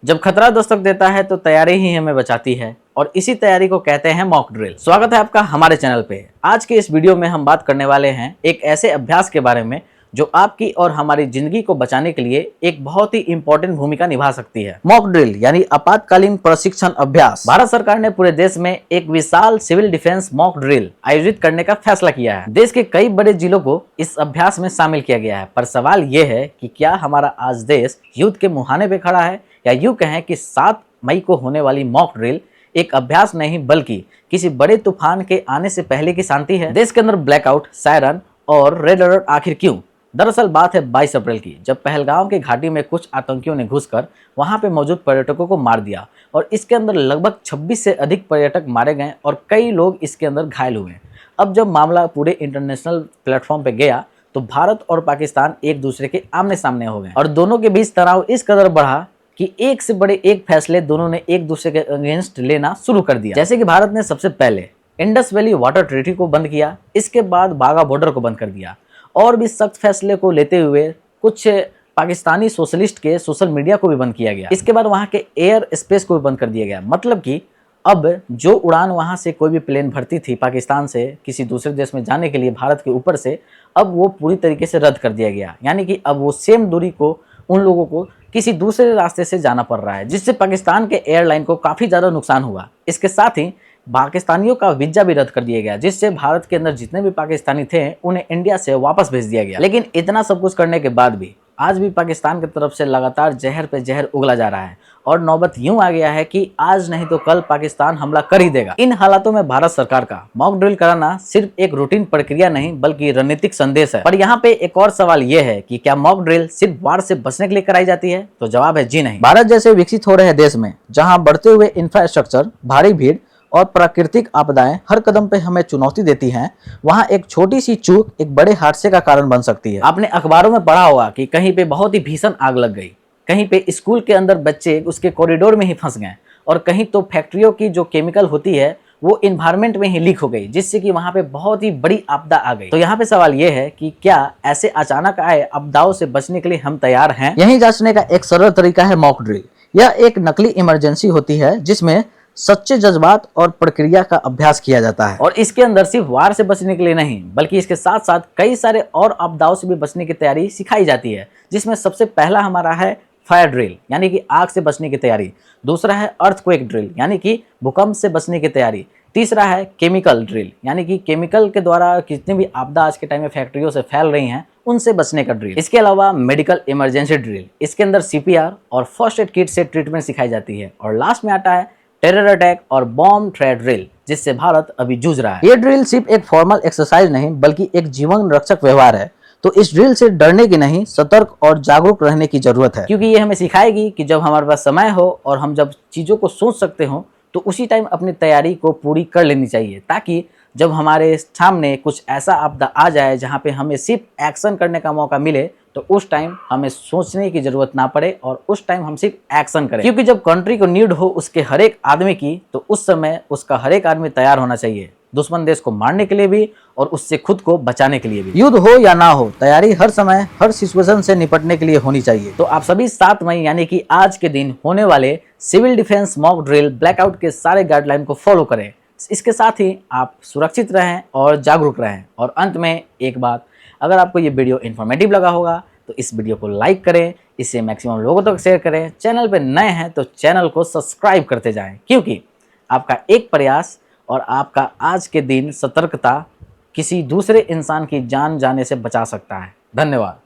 जब खतरा दस्तक देता है तो तैयारी ही हमें बचाती है और इसी तैयारी को कहते हैं मॉक ड्रिल। स्वागत है आपका हमारे चैनल पे। आज के इस वीडियो में हम बात करने वाले हैं एक ऐसे अभ्यास के बारे में जो आपकी और हमारी जिंदगी को बचाने के लिए एक बहुत ही इंपॉर्टेंट भूमिका निभा सकती है। मॉक ड्रिल यानी आपातकालीन प्रशिक्षण अभ्यास। भारत सरकार ने पूरे देश में एक विशाल सिविल डिफेंस मॉक ड्रिल आयोजित करने का फैसला किया है। देश के कई बड़े जिलों को इस अभ्यास में शामिल किया गया है, पर सवाल ये है कि क्या हमारा आज देश युद्ध के मुहाने पे खड़ा है, या यूं कहें कि 7 मई को होने वाली मॉक ड्रिल एक अभ्यास नहीं बल्कि किसी बड़े तूफान के आने से पहले की शांति है। देश के अंदर ब्लैकआउट, सायरन और रेड अलर्ट आखिर क्यों? दरअसल बात है 22 अप्रैल की, जब पहलगाम की घाटी में कुछ आतंकियों ने घुसकर वहां पे मौजूद पर्यटकों को मार दिया और इसके अंदर लगभग 26 से अधिक पर्यटक मारे गए और कई लोग इसके अंदर घायल हुए। अब जब मामला पूरे इंटरनेशनल प्लेटफॉर्म पे गया तो भारत और पाकिस्तान एक दूसरे के आमने सामने हो गए और दोनों के बीच तनाव इस कदर बढ़ा कि एक से बड़े एक फैसले दोनों ने एक दूसरे के अगेंस्ट लेना शुरू कर दिया। जैसे कि भारत ने सबसे पहले इंडस वैली वाटर ट्रीटी को बंद किया, इसके बाद बाघा बॉर्डर को बंद कर दिया और भी सख्त फैसले को लेते हुए कुछ पाकिस्तानी सोशलिस्ट के सोशल मीडिया को भी बंद किया गया। इसके बाद वहां के एयर स्पेस को भी बंद कर दिया गया। मतलब कि अब जो उड़ान वहां से कोई भी प्लेन भरती थी पाकिस्तान से किसी दूसरे देश में जाने के लिए भारत के ऊपर से, अब वो पूरी तरीके से रद्द कर दिया गया। यानी कि अब वो सेम दूरी को उन लोगों को किसी दूसरे रास्ते से जाना पड़ रहा है, जिससे पाकिस्तान के एयरलाइन को काफी ज्यादा नुकसान हुआ। इसके साथ ही पाकिस्तानियों का वीजा भी रद्द कर दिया गया, जिससे भारत के अंदर जितने भी पाकिस्तानी थे उन्हें इंडिया से वापस भेज दिया गया। लेकिन इतना सब कुछ करने के बाद भी आज भी पाकिस्तान की तरफ से लगातार जहर पे जहर उगला जा रहा है और नौबत यूं आ गया है कि आज नहीं तो कल पाकिस्तान हमला कर ही देगा। इन हालातों में भारत सरकार का मॉक ड्रिल कराना सिर्फ एक रूटीन प्रक्रिया नहीं बल्कि रणनीतिक संदेश है। पर यहाँ पे एक और सवाल ये है कि क्या मॉक ड्रिल सिर्फ वार से बचने के लिए कराई जाती है? तो जवाब है जी नहीं। भारत जैसे विकसित हो रहे देश में जहाँ बढ़ते हुए इंफ्रास्ट्रक्चर, भारी भीड़ और प्राकृतिक आपदाएं हर कदम पे हमें चुनौती देती हैं, वहां एक छोटी सी चूक एक बड़े हादसे का कारण बन सकती है। आपने अखबारों में पढ़ा होगा कि कहीं पे बहुत ही भीषण आग लग गई, कहीं पे स्कूल के अंदर बच्चे उसके कॉरिडोर में ही फंस गए और कहीं तो फैक्ट्रियों की जो केमिकल होती है वो इन्वायरमेंट में ही लीक हो गई, जिससे कि वहां पे बहुत ही बड़ी आपदा आ गई। तो यहाँ पे सवाल ये है कि क्या ऐसे अचानक आए आपदाओं से बचने के लिए हम तैयार हैं? यही जांचने का एक सरल तरीका है मॉक ड्रिल। यह एक नकली इमरजेंसी होती है जिसमें सच्चे जज्बात और प्रक्रिया का अभ्यास किया जाता है और इसके अंदर सिर्फ वार से बचने के लिए नहीं बल्कि इसके साथ साथ कई सारे और आपदाओं से भी बचने की तैयारी सिखाई जाती है, जिसमें सबसे पहला हमारा है फायर ड्रिल यानी कि आग से बचने की तैयारी। दूसरा है अर्थक्वेक ड्रिल यानी कि भूकंप से बचने की तैयारी। तीसरा है केमिकल ड्रिल यानी कि केमिकल के द्वारा कितनी भी आपदा आज के टाइम में फैक्ट्रियों से फैल रही हैं उनसे बचने का ड्रिल। इसके अलावा मेडिकल इमरजेंसी ड्रिल, इसके अंदर CPR और फर्स्ट एड किट से ट्रीटमेंट सिखाई जाती है। और लास्ट में आता है टेरर अटैक और बॉम्ब थ्रेट ड्रिल, जिससे भारत अभी जूझ रहा है। ये ड्रिल सिर्फ एक फॉर्मल एक्सरसाइज नहीं बल्कि एक जीवन रक्षक व्यवहार है। तो इस ड्रिल से डरने की नहीं, सतर्क और जागरूक रहने की जरूरत है, क्योंकि ये हमें सिखाएगी कि जब हमारे पास समय हो और हम जब चीजों को सोच सकते हो तो उसी टाइम अपनी तैयारी को पूरी कर लेनी चाहिए, ताकि जब हमारे सामने कुछ ऐसा आपदा आ जाए जहाँ पे हमें सिर्फ एक्शन करने का मौका मिले तो उस टाइम हमें सोचने की जरूरत ना पड़े और उस टाइम हम सिर्फ एक्शन करें। क्योंकि जब कंट्री को नीड हो उसके हर एक आदमी की, तो उस समय उसका हर एक आदमी तैयार होना चाहिए, दुश्मन देश को मारने के लिए भी और उससे खुद को बचाने के लिए भी। युद्ध हो या ना हो, तैयारी हर समय हर सिचुएशन से निपटने के लिए होनी चाहिए। तो आप सभी 7 मई यानी कि आज के दिन होने वाले civil defence mock drill blackout के सारे गाइडलाइन को फॉलो करें। इसके साथ ही आप सुरक्षित रहें और जागरूक रहें। और अंत में एक बात, अगर आपको ये वीडियो इन्फॉर्मेटिव लगा होगा तो इस वीडियो को लाइक करें, इसे मैक्सिमम लोगों तक शेयर करें। चैनल पे नए हैं तो चैनल को सब्सक्राइब करते जाएं, क्योंकि आपका एक प्रयास और आपका आज के दिन सतर्कता किसी दूसरे इंसान की जान जाने से बचा सकता है। धन्यवाद।